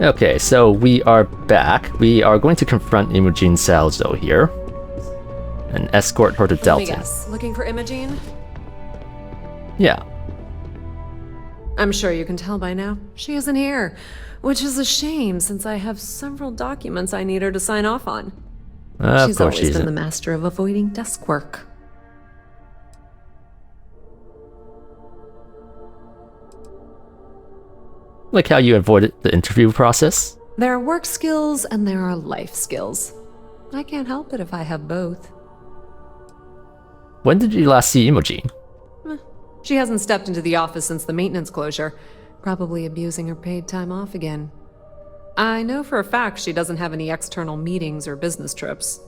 Okay, so we are back. We are going to confront Imogen Salzo here and escort her to Delta. Let me guess. Looking for Imogen? Yeah. I'm sure you can tell by now. She isn't here, which is a shame since I have several documents I need her to sign off on. She's always been the master of avoiding desk work. Like how you avoided the interview process? There are work skills and there are life skills. I can't help it if I have both. When did you last see Imogen? She hasn't stepped into the office since the maintenance closure, probably abusing her paid time off again. I know for a fact she doesn't have any external meetings or business trips.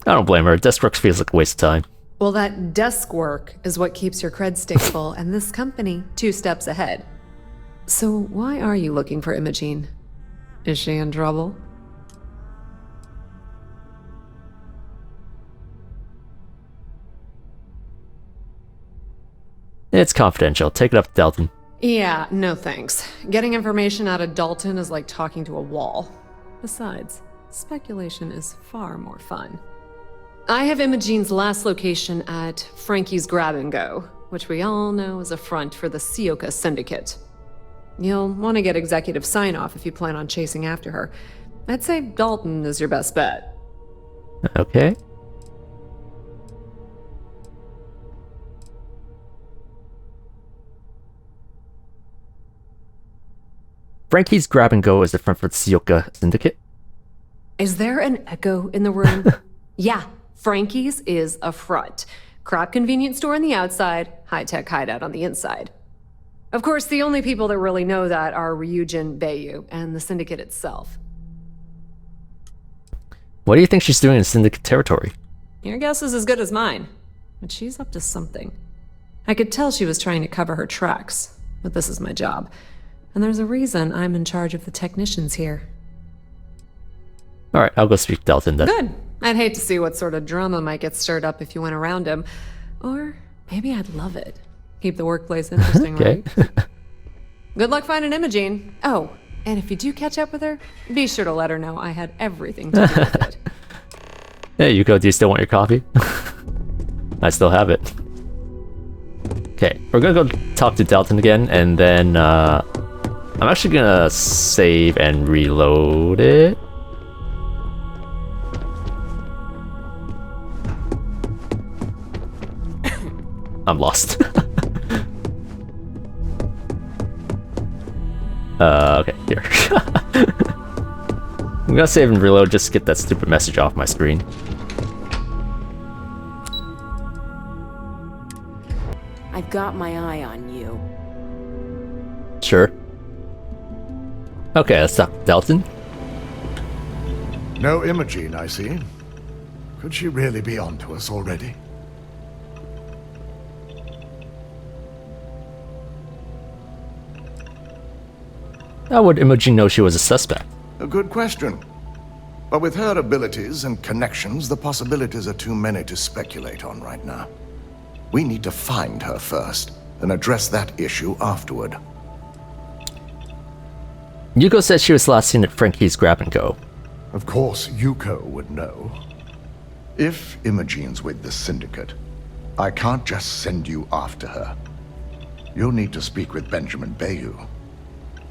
I don't blame her. Desk work feels like a waste of time. Well, that desk work is what keeps your cred stick full, and this company 2 steps ahead. So why are you looking for Imogen? Is she in trouble? It's confidential. Take it up to Dalton. Yeah, no thanks. Getting information out of Dalton is like talking to a wall. Besides, speculation is far more fun. I have Imogen's last location at Frankie's Grab and Go, which we all know is a front for the Sioka Syndicate. You'll want to get executive sign-off if you plan on chasing after her. I'd say Dalton is your best bet. Okay. Frankie's Grab and Go is the front for the Sioka Syndicate. Is there an echo in the room? Yeah, Frankie's is a front. Crap convenience store on the outside, high-tech hideout on the inside. Of course, the only people that really know that are Ryujin Bayu and the Syndicate itself. What do you think she's doing in Syndicate territory? Your guess is as good as mine, but she's up to something. I could tell she was trying to cover her tracks, but this is my job. And there's a reason I'm in charge of the technicians here. Alright, I'll go speak to Dalton then. Good. I'd hate to see what sort of drama might get stirred up if you went around him. Or maybe I'd love it. Keep the workplace interesting, Okay. right? Good luck finding Imogen. Oh, and if you do catch up with her, be sure to let her know I had everything to do with it. Hey, Yuko, do you still want your coffee? I still have it. Okay, we're gonna go talk to Dalton again, and then I'm actually gonna save and reload it. I'm lost. Okay, here. I'm gonna save and reload just to get that stupid message off my screen. I've got my eye on you. Sure. Okay, let's talk to Dalton. No Imogen, I see. Could she really be onto us already? How would Imogen know she was a suspect? A good question. But with her abilities and connections, the possibilities are too many to speculate on right now. We need to find her first, and address that issue afterward. Yuko said she was last seen at Frankie's Grab and Go. Of course, Yuko would know. If Imogen's with the Syndicate, I can't just send you after her. You'll need to speak with Benjamin Bayu.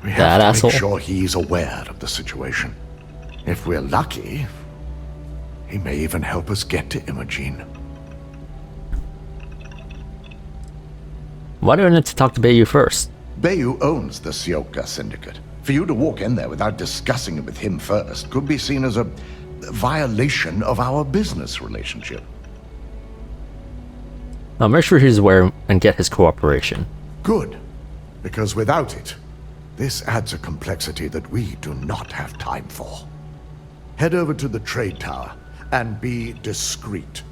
We have to make sure he's aware of the situation. If we're lucky, he may even help us get to Imogen. Why do I need to talk to Bayu first? Bayu owns the Sioka Syndicate. For you to walk in there without discussing it with him first could be seen as a violation of our business relationship. I'll make sure he's aware and get his cooperation. Good, because without it, this adds a complexity that we do not have time for. Head over to the trade tower and be discreet.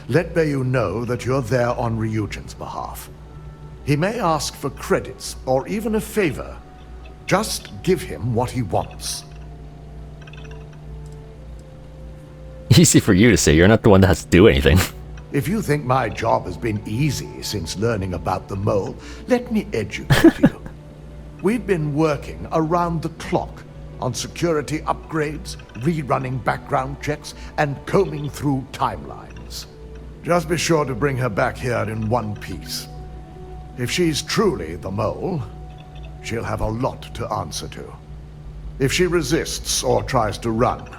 Let Bayu know that you're there on Ryujin's behalf. He may ask for credits or even a favor. Just give him what he wants. Easy for you to say, you're not the one that has to do anything. If you think my job has been easy since learning about the mole, let me educate you. We'd been working around the clock on security upgrades, rerunning background checks, and combing through timelines. Just be sure to bring her back here in one piece. If she's truly the mole, she'll have a lot to answer to. If she resists or tries to run,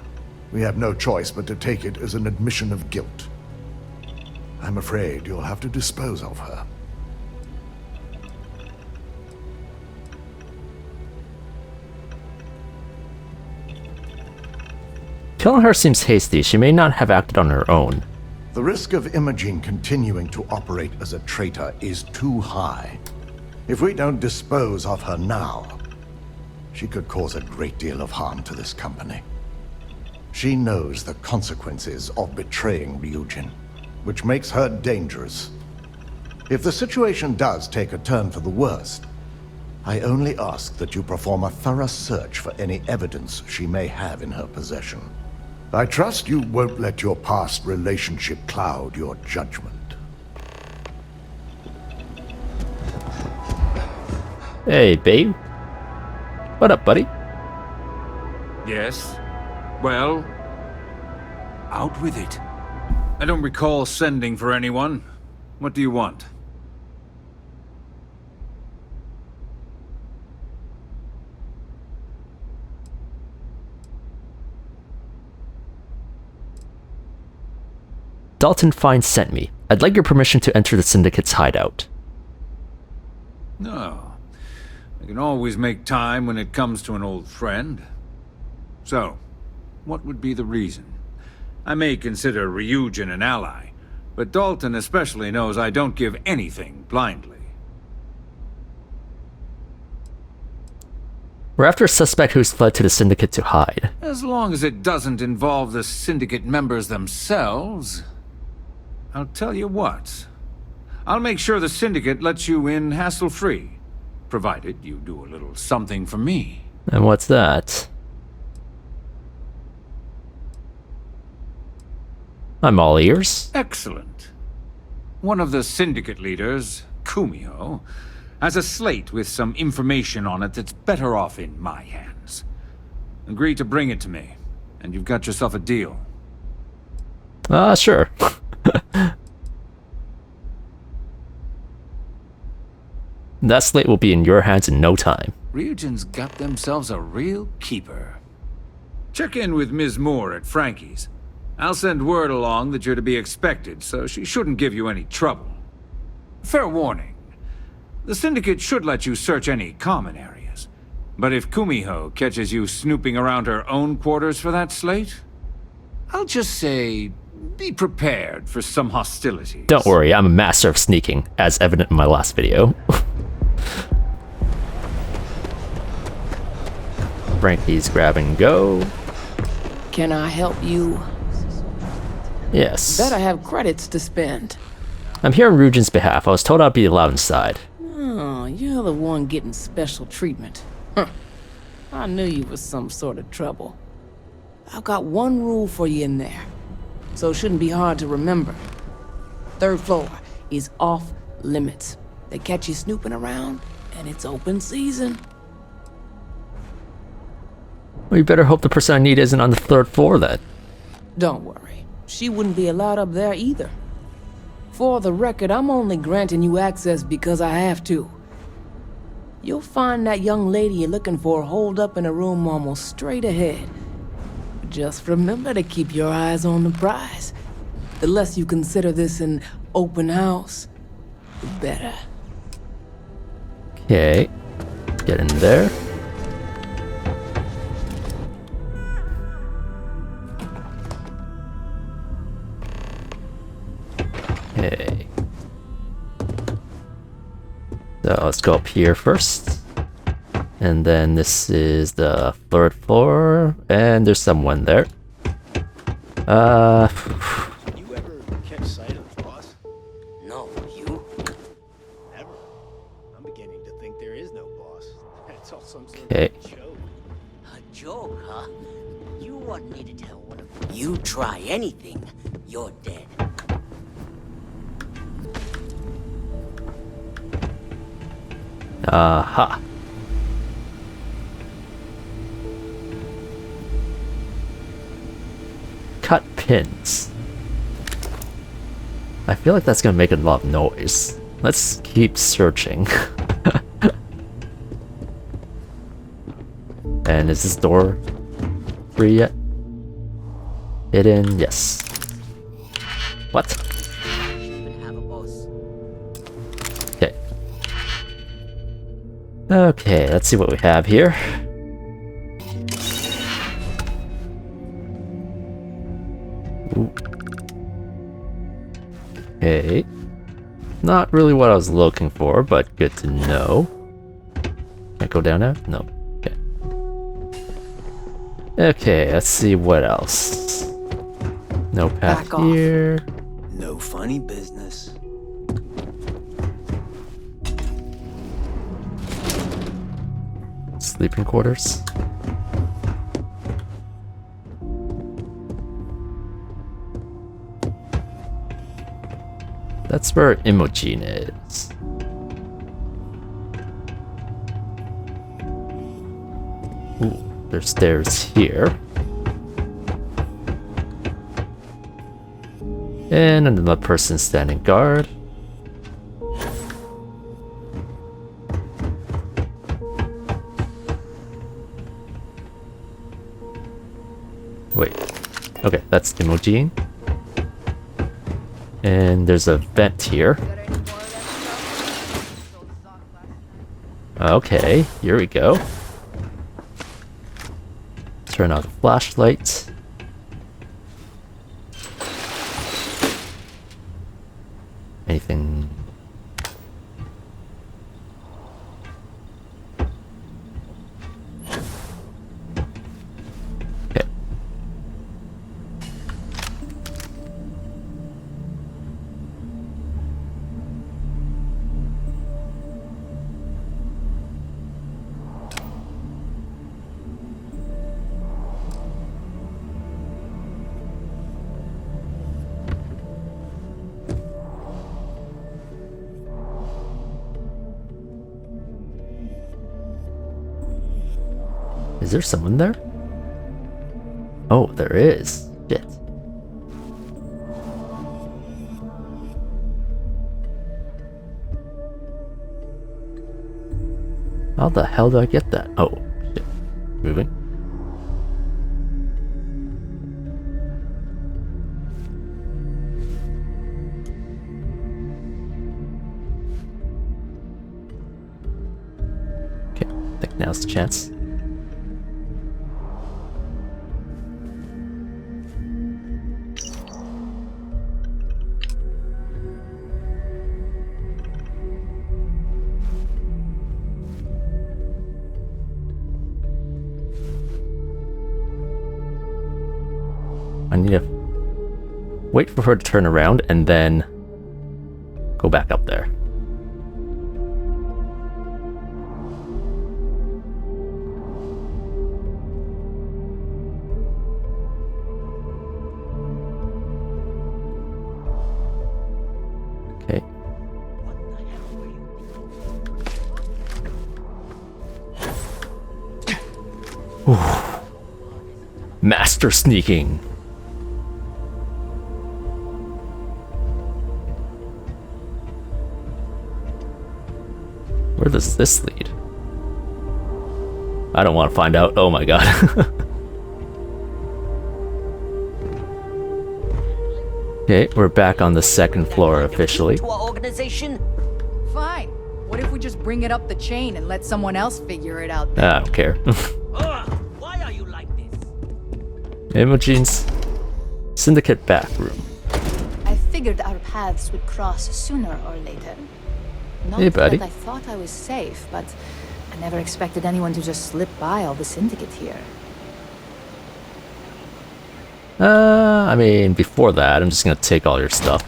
we have no choice but to take it as an admission of guilt. I'm afraid you'll have to dispose of her. Killing her seems hasty. She may not have acted on her own. The risk of Imogene continuing to operate as a traitor is too high. If we don't dispose of her now, she could cause a great deal of harm to this company. She knows the consequences of betraying Ryujin, which makes her dangerous. If the situation does take a turn for the worst, I only ask that you perform a thorough search for any evidence she may have in her possession. I trust you won't let your past relationship cloud your judgment. Hey, babe. What up, buddy? Yes? Well? Out with it. I don't recall sending for anyone. What do you want? Dalton Fine sent me. I'd like your permission to enter the Syndicate's hideout. No. I can always make time when it comes to an old friend. So, what would be the reason? I may consider Ryujin an ally, but Dalton especially knows I don't give anything blindly. We're after a suspect who's fled to the Syndicate to hide. As long as it doesn't involve the Syndicate members themselves. I'll tell you what. I'll make sure the Syndicate lets you in hassle-free, provided you do a little something for me. And what's that? I'm all ears. Excellent. One of the Syndicate leaders, Kumio, has a slate with some information on it that's better off in my hands. Agree to bring it to me, and you've got yourself a deal. Sure. That slate will be in your hands in no time. Ryujin's got themselves a real keeper. Check in with Ms. Moore at Frankie's. I'll send word along that you're to be expected, so she shouldn't give you any trouble. Fair warning. The Syndicate should let you search any common areas. But if Kumiho catches you snooping around her own quarters for that slate, I'll just say, be prepared for some hostilities. Don't worry, I'm a master of sneaking, as evident in my last video. Frankie's grab and go. Can I help you? Yes. Bet I have credits to spend. I'm here on Ryujin's behalf. I was told I'd be allowed inside. Oh, you're the one getting special treatment. Huh. I knew you was some sort of trouble. I've got one rule for you in there, so it shouldn't be hard to remember. Third floor is off limits. They catch you snooping around, and it's open season. Well, you better hope the person I need isn't on the third floor then. Don't worry. She wouldn't be allowed up there either. For the record, I'm only granting you access because I have to. You'll find that young lady you're looking for holed up in a room almost straight ahead. Just remember to keep your eyes on the prize. The less you consider this an open house, the better. Okay. Get in there. Okay. So let's go up here first. And then this is the third floor, and there's someone there. You ever catch sight of the boss? No, you? Never. I'm beginning to think there is no boss. It's all some sort Okay. of joke. A joke, huh? You want me to tell one of you try anything, you're dead. pins. I feel like that's gonna make a lot of noise. Let's keep searching. And is this door free yet? Hidden, yes. What? Even have a boss. Okay. Okay, let's see what we have here. Ooh. Okay. Not really what I was looking for, but good to know. Can I go down now? No. Okay. Okay, let's see what else. No path Back off. here. No funny business. Sleeping quarters. That's where Imogen is. Ooh, there's stairs here. And another person standing guard. Wait. Okay, that's Imogen. And there's a vent here. Okay, here we go. Turn on the flashlight. Anything? Okay. Is there someone there? Oh, there is. Shit. How the hell do I get that? Oh, shit. Moving. Okay, I think now's the chance. I need to wait for her to turn around and then go back up there. Okay. Master sneaking. Where does this lead? I don't want to find out. Oh my god. Okay, we're back on the second floor officially. To our organization? Fine. What if we just bring it up the chain and let someone else figure it out? I don't care. Why are you like this? Imogen's syndicate bathroom. I figured our paths would cross sooner or later. Not Hey, buddy. that I thought I was safe, but I never expected anyone to just slip by all the syndicate here. I mean, before that, I'm just gonna take all your stuff.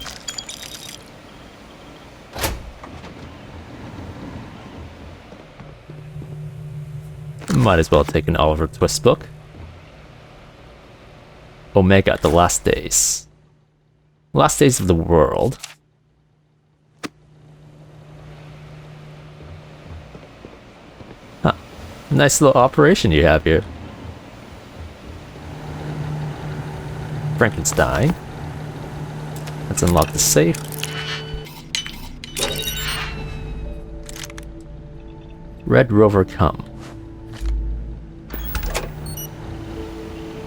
Might as well take an Oliver Twist book. Omega, The Last Days. Last Days of the World. Huh. Nice little operation you have here. Frankenstein. Let's unlock the safe. Red Rover come.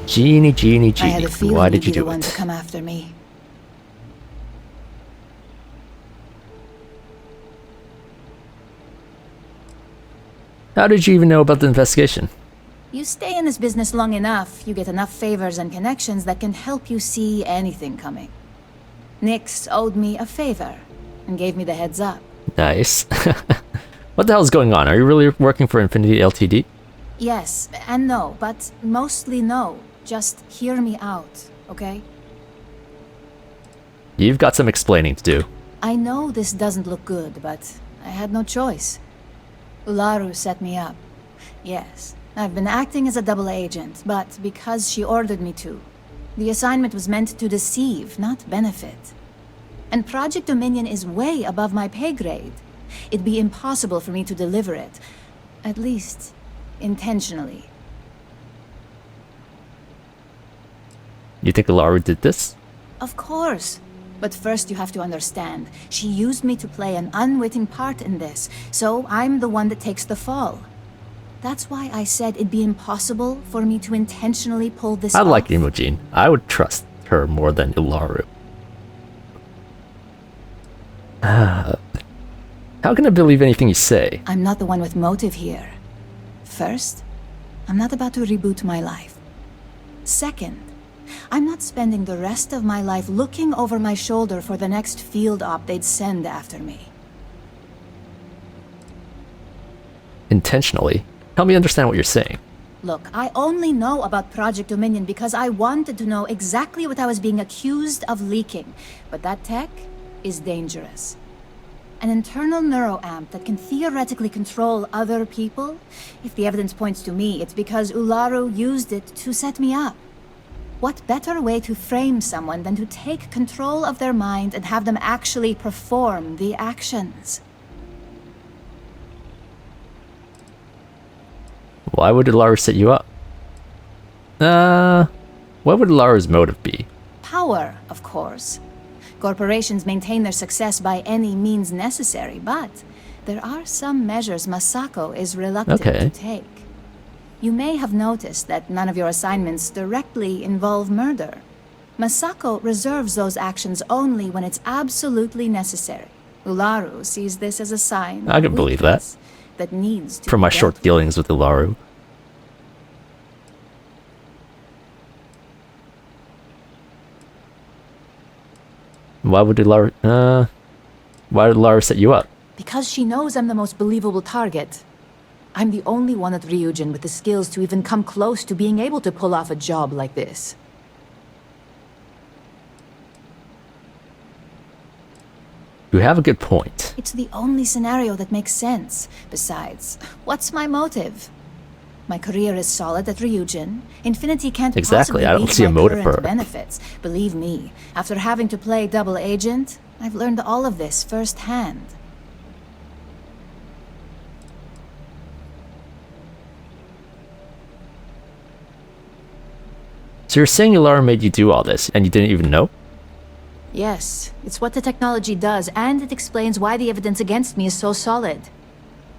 Genie, Genie, I had Genie. a feeling Why you'd did you be the do one it? to come after me. How did you even know about the investigation? You stay in this business long enough, you get enough favors and connections that can help you see anything coming. Nix owed me a favor and gave me the heads up. Nice. What the hell is going on? Are you really working for Infinity Ltd? Yes and no, but mostly no. Just hear me out, okay? You've got some explaining to do. I know this doesn't look good, but I had no choice. Ularu set me up. Yes, I've been acting as a double agent, but because she ordered me to. The assignment was meant to deceive, not benefit. And Project Dominion is way above my pay grade. It'd be impossible for me to deliver it. At least, intentionally. You think Ularu did this? Of course. But first you have to understand, she used me to play an unwitting part in this, so I'm the one that takes the fall. That's why I said it'd be impossible for me to intentionally pull this I off. like Imogen. I would trust her more than Ularu. How can I believe anything you say? I'm not the one with motive here. First, I'm not about to reboot my life. Second, I'm not spending the rest of my life looking over my shoulder for the next field op they'd send after me. Intentionally? Help me understand what you're saying. Look, I only know about Project Dominion because I wanted to know exactly what I was being accused of leaking. But that tech is dangerous. An internal neuroamp that can theoretically control other people? If the evidence points to me, it's because Ularu used it to set me up. What better way to frame someone than to take control of their mind and have them actually perform the actions? Why would Ularu set you up? What would Ularu's motive be? Power, of course. Corporations maintain their success by any means necessary, but there are some measures Masako is reluctant to take. You may have noticed that none of your assignments directly involve murder. Masako reserves those actions only when it's absolutely necessary. Ularu sees this as a sign I can believe that. that needs to From be my dealt short with. dealings with Ularu. Why would Ularu, why did Ularu set you up? Because she knows I'm the most believable target. I'm the only one at Ryujin with the skills to even come close to being able to pull off a job like this. You have a good point. It's the only scenario that makes sense. Besides, what's my motive? My career is solid at Ryujin. Infinity can't Exactly, possibly I don't beat see a my motive current for her. benefits. Believe me, after having to play double agent, I've learned all of this firsthand. So you're saying Ularu made you do all this, and you didn't even know? Yes, it's what the technology does, and it explains why the evidence against me is so solid.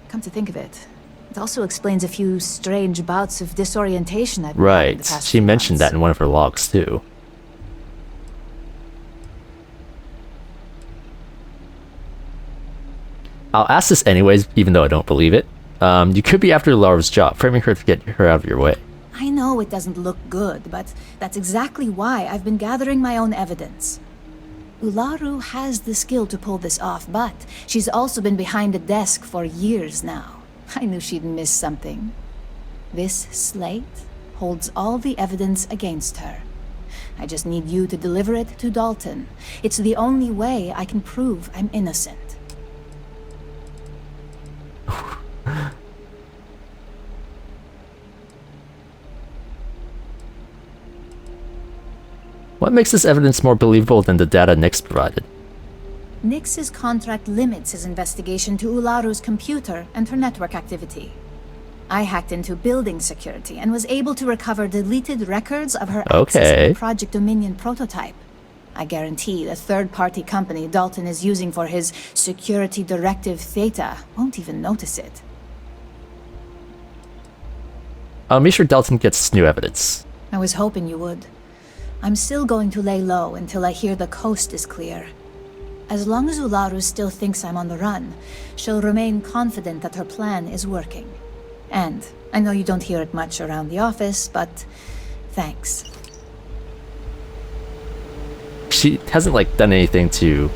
Come to think of it, it also explains a few strange bouts of disorientation I've had in Right, the past she few mentioned that months. in one of her logs, too. I'll ask this anyways, even though I don't believe it. You could be after Ularu's job, framing her to get her out of your way. I know it doesn't look good, but that's exactly why I've been gathering my own evidence. Ularu has the skill to pull this off, but she's also been behind a desk for years now. I knew she'd miss something. This slate holds all the evidence against her. I just need you to deliver it to Dalton. It's the only way I can prove I'm innocent. What makes this evidence more believable than the data Nix provided? Nix's contract limits his investigation to Ularu's computer and her network activity. I hacked into building security and was able to recover deleted records of her Okay. access to the Project Dominion prototype. I guarantee the third-party company Dalton is using for his security directive Theta won't even notice it. I'll make sure Dalton gets new evidence. I was hoping you would. I'm still going to lay low until I hear the coast is clear. As long as Ularu still thinks I'm on the run, she'll remain confident that her plan is working. And I know you don't hear it much around the office, but thanks. She hasn't like done anything to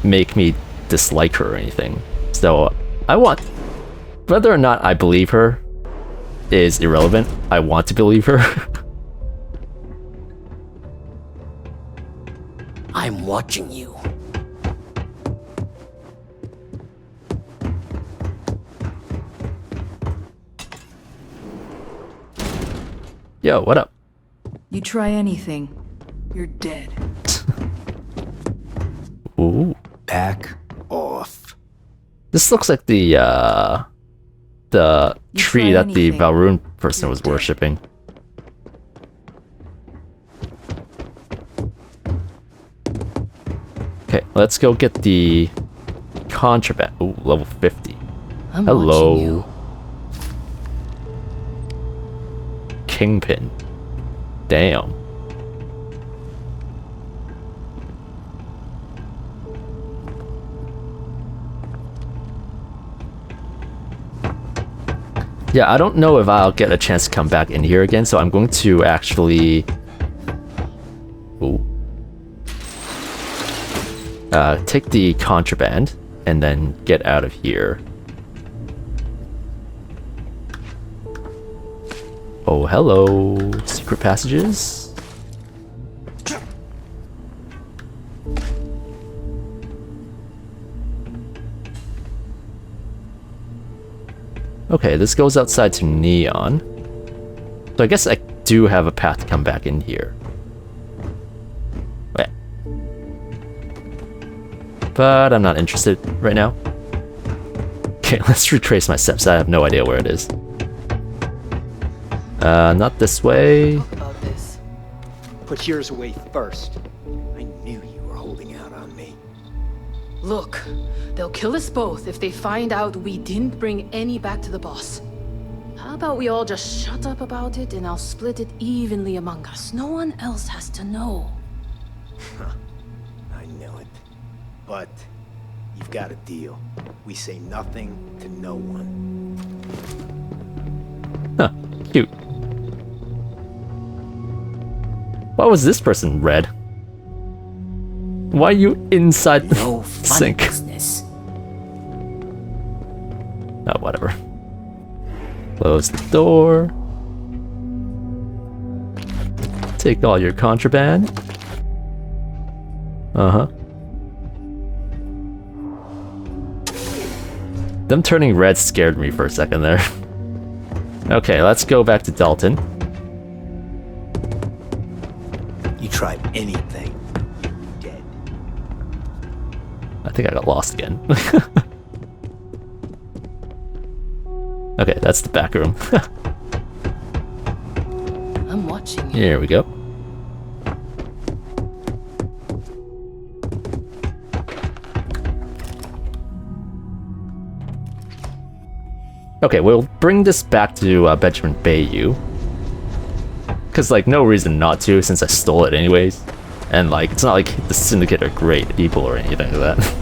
make me dislike her or anything. So I want, whether or not I believe her is irrelevant. I want to believe her. I'm watching you. Yo, what up? You try anything, you're dead. Ooh. Back off. This looks like the tree try that the anything, Valrune person you're was dead. worshipping. Okay, let's go get the contraband. Ooh, level 50. I'm Hello. watching you. Kingpin. Damn. Yeah, I don't know if I'll get a chance to come back in here again, so I'm going to actually... Ooh. Take the contraband, and then get out of here. Oh, hello. Secret passages? Okay, this goes outside to Neon. So I guess I do have a path to come back in here. Yeah. But I'm not interested right now. Okay, let's retrace my steps. I have no idea where it is. Not this way. Talk about this. Put yours away first. I knew you were holding out on me. Look, they'll kill us both if they find out we didn't bring any back to the boss. How about we all just shut up about it and I'll split it evenly among us? No one else has to know. I knew it. But you've got a deal. We say nothing to no one. Huh, cute. Why was this person red? Why are you inside the No funny sink? business. Oh, whatever. Close the door. Take all your contraband. Uh-huh. Them turning red scared me for a second there. Okay, let's go back to Dalton. You tried anything, you're dead. I think I got lost again. Okay, that's the back room. I'm watching you. Here we go. Okay, we'll bring this back to Benjamin Bayou. Cause like no reason not to, since I stole it anyways. And like it's not like the Syndicate are great people or anything like that.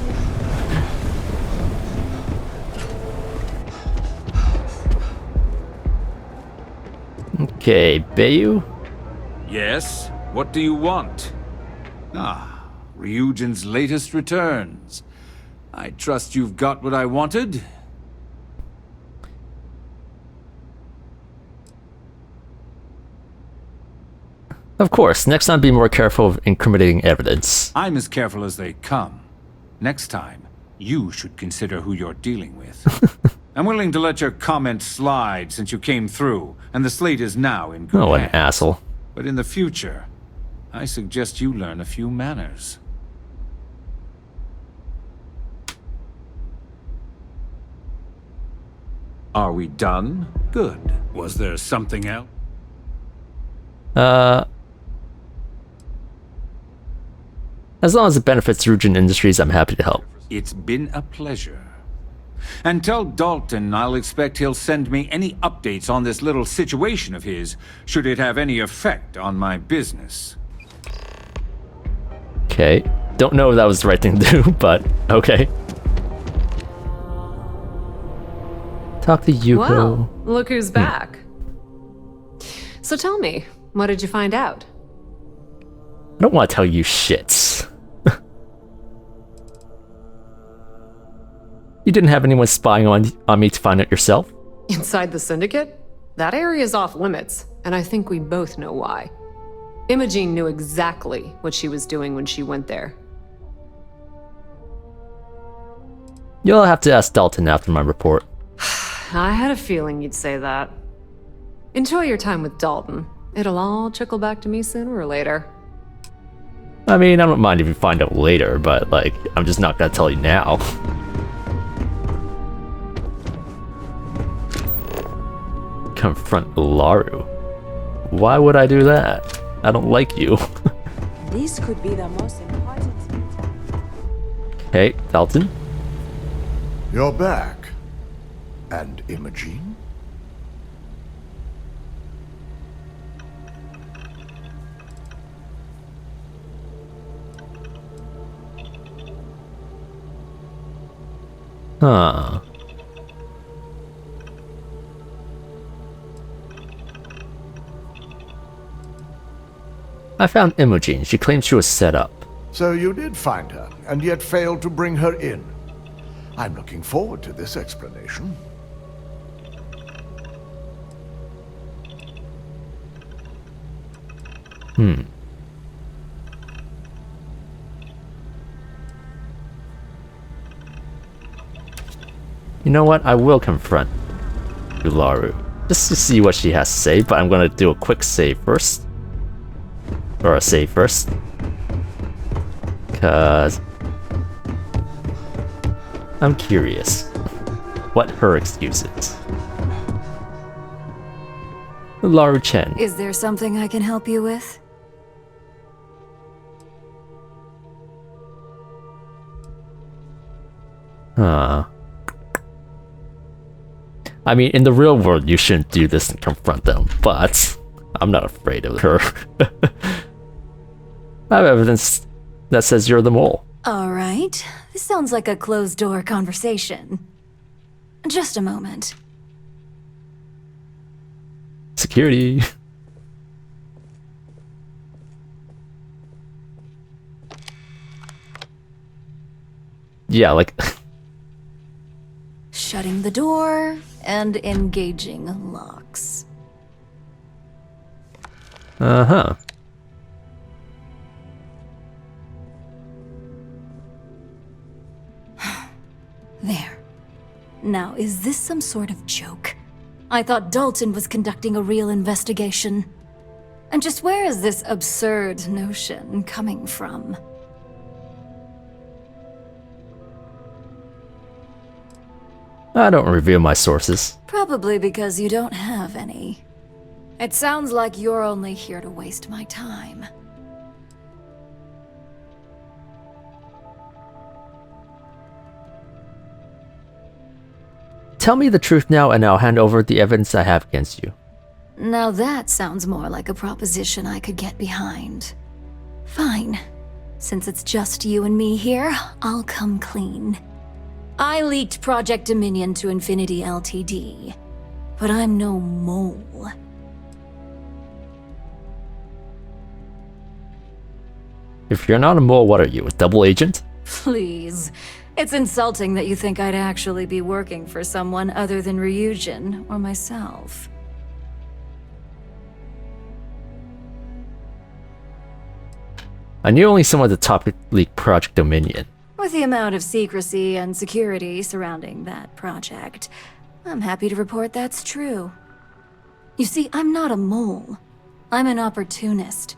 Okay, Bayou. Yes? What do you want? Ah, Ryujin's latest returns. I trust you've got what I wanted? Of course, next time be more careful of incriminating evidence. I'm as careful as they come. Next time, you should consider who you're dealing with. I'm willing to let your comments slide since you came through, and the slate is now in good Oh, an hands. asshole. But in the future, I suggest you learn a few manners. Are we done? Good. Was there something else? As long as it benefits Rujin Industries, I'm happy to help. It's been a pleasure. And tell Dalton I'll expect he'll send me any updates on this little situation of his, should it have any effect on my business. Okay. Don't know if that was the right thing to do, but okay. Talk to Yuko. Well, look who's back. So tell me, what did you find out? I don't want to tell you shit. You didn't have anyone spying on me to find out yourself? Inside the Syndicate? That area's off limits, and I think we both know why. Imogene knew exactly what she was doing when she went there. You'll have to ask Dalton after my report. I had a feeling you'd say that. Enjoy your time with Dalton. It'll all trickle back to me sooner or later. I mean, I don't mind if you find out later, but, like, I'm just not gonna tell you now. Confront Ularu. Why would I do that? I don't like you. This could be the most important. Hey, Dalton. You're back. And Imogene? Huh. I found Imogene. She claims she was set up. So you did find her, and yet failed to bring her in. I'm looking forward to this explanation. You know what? I will confront Ularu. Just to see what she has to say, but I'm gonna do a quick save first. Or a save first. Cause I'm curious what her excuse is. Ularu Chen. Is there something I can help you with? Huh. I mean, in the real world, you shouldn't do this and confront them, but I'm not afraid of her. I have evidence that says you're the mole. All right. This sounds like a closed-door conversation. Just a moment. Security. Yeah, like... Shutting the door and engaging locks. Uh-huh. There. Now, is this some sort of joke? I thought Dalton was conducting a real investigation. And just where is this absurd notion coming from? I don't reveal my sources. Probably because you don't have any. It sounds like you're only here to waste my time. Tell me the truth now, and I'll hand over the evidence I have against you. Now that sounds more like a proposition I could get behind. Fine. Since it's just you and me here, I'll come clean. I leaked Project Dominion to Infinity Ltd. But I'm no mole. If you're not a mole, what are you, a double agent? Please. It's insulting that you think I'd actually be working for someone other than Ryujin or myself. I knew only some of the top leaked Project Dominion. With the amount of secrecy and security surrounding that project, I'm happy to report that's true. You see, I'm not a mole. I'm an opportunist.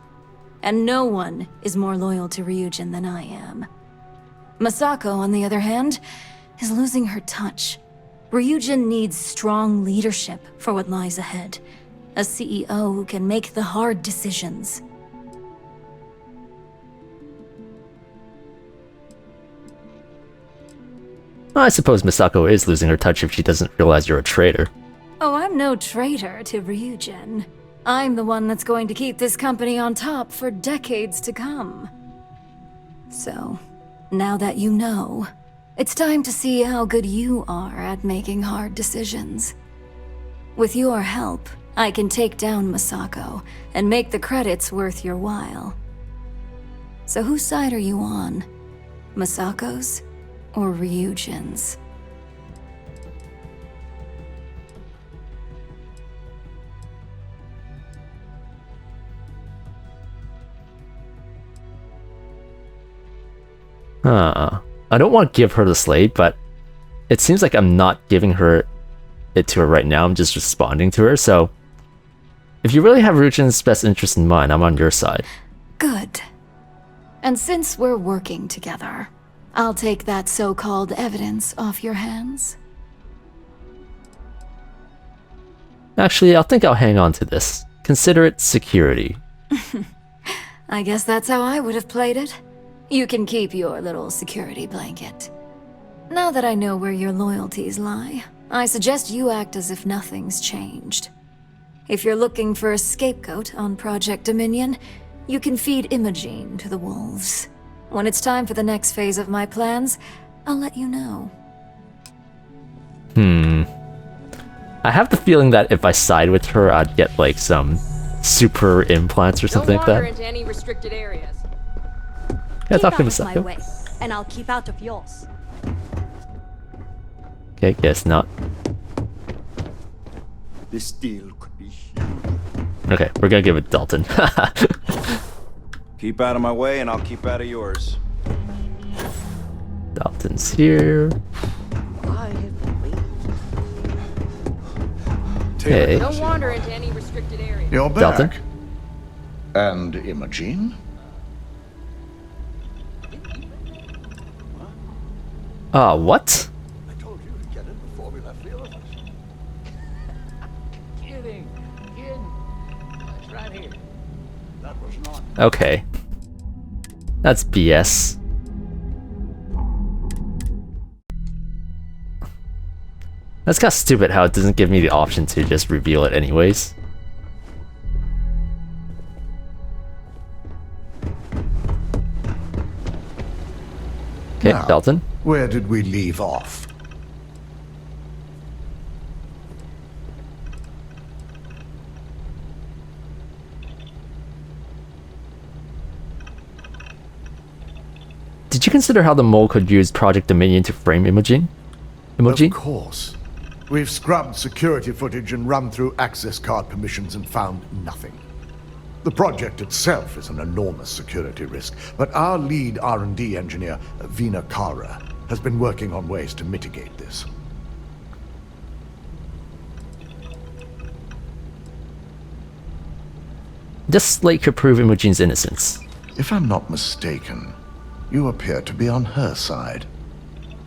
And no one is more loyal to Ryujin than I am. Masako, on the other hand, is losing her touch. Ryujin needs strong leadership for what lies ahead. A CEO who can make the hard decisions. I suppose Misako is losing her touch if she doesn't realize you're a traitor. Oh, I'm no traitor to Ryujin. I'm the one that's going to keep this company on top for decades to come. So, now that you know, it's time to see how good you are at making hard decisions. With your help, I can take down Misako and make the credits worth your while. So whose side are you on? Misako's or Ryujin's? I don't want to give her the slate, but it seems like I'm not giving her it to her right now. I'm just responding to her, so if you really have Ryujin's best interest in mind, I'm on your side. Good. And since we're working together, I'll take that so-called evidence off your hands. Actually, I think I'll hang on to this. Consider it security. I guess that's how I would have played it. You can keep your little security blanket. Now that I know where your loyalties lie, I suggest you act as if nothing's changed. If you're looking for a scapegoat on Project Dominion, you can feed Imogene to the wolves. When it's time for the next phase of my plans, I'll let you know. I have the feeling that if I side with her, I'd get like some super implants or something like that. Into any restricted areas. Yeah, talk to my Misako. way, and I'll keep out of yours. Okay, guess not. This deal could be huge. Okay, we're gonna give it Dalton. Keep out of my way, and I'll keep out of yours. Dalton's here. Okay. Don't wander into any restricted areas. You're back. Dalton? And Imogene? What? I told you to get it before we left the office. Kidding. It's right here. That was not. Okay. That's BS. That's kind of stupid how it doesn't give me the option to just reveal it anyways. Okay, Now, Dalton. Where did we leave off? Did you consider how the mole could use Project Dominion to frame Imogene? Of course. We've scrubbed security footage and run through access card permissions and found nothing. The project itself is an enormous security risk, but our lead R&D engineer, Vina Kara, has been working on ways to mitigate this. This slate could prove Imogene's innocence. If I'm not mistaken, you appear to be on her side.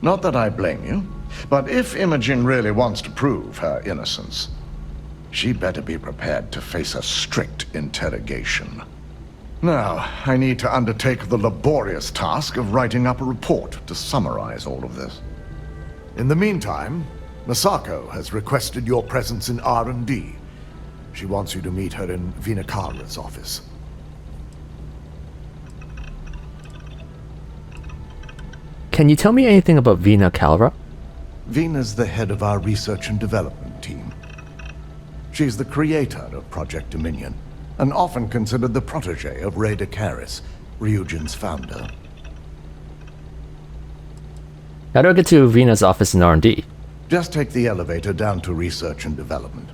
Not that I blame you, but if Imogen really wants to prove her innocence, she better be prepared to face a strict interrogation. Now, I need to undertake the laborious task of writing up a report to summarize all of this. In the meantime, Misako has requested your presence in R&D. She wants you to meet her in Vinakara's office. Can you tell me anything about Vina Calra? Vina's the head of our research and development team. She's the creator of Project Dominion, and often considered the protege of Ray Decaris, Ryujin's founder. How do I get to Vina's office in R&D? Just take the elevator down to research and development.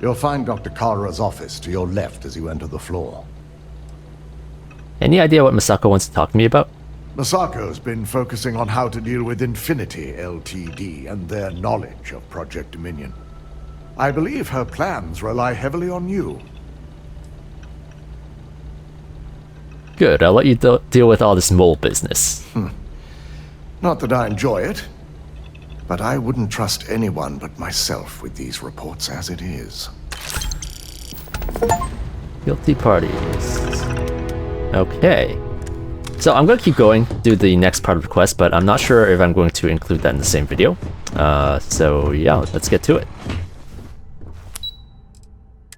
You'll find Dr. Kara's office to your left as you enter the floor. Any idea what Misako wants to talk to me about? Masako's been focusing on how to deal with Infinity Ltd. And their knowledge of Project Dominion. I believe her plans rely heavily on you. Good, I'll let you deal with all this mole business. Not that I enjoy it. But I wouldn't trust anyone but myself with these reports as it is. Guilty parties. Okay. So I'm going to keep going, do the next part of the quest, but I'm not sure if I'm going to include that in the same video. So yeah, let's get to it.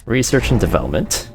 Research and development.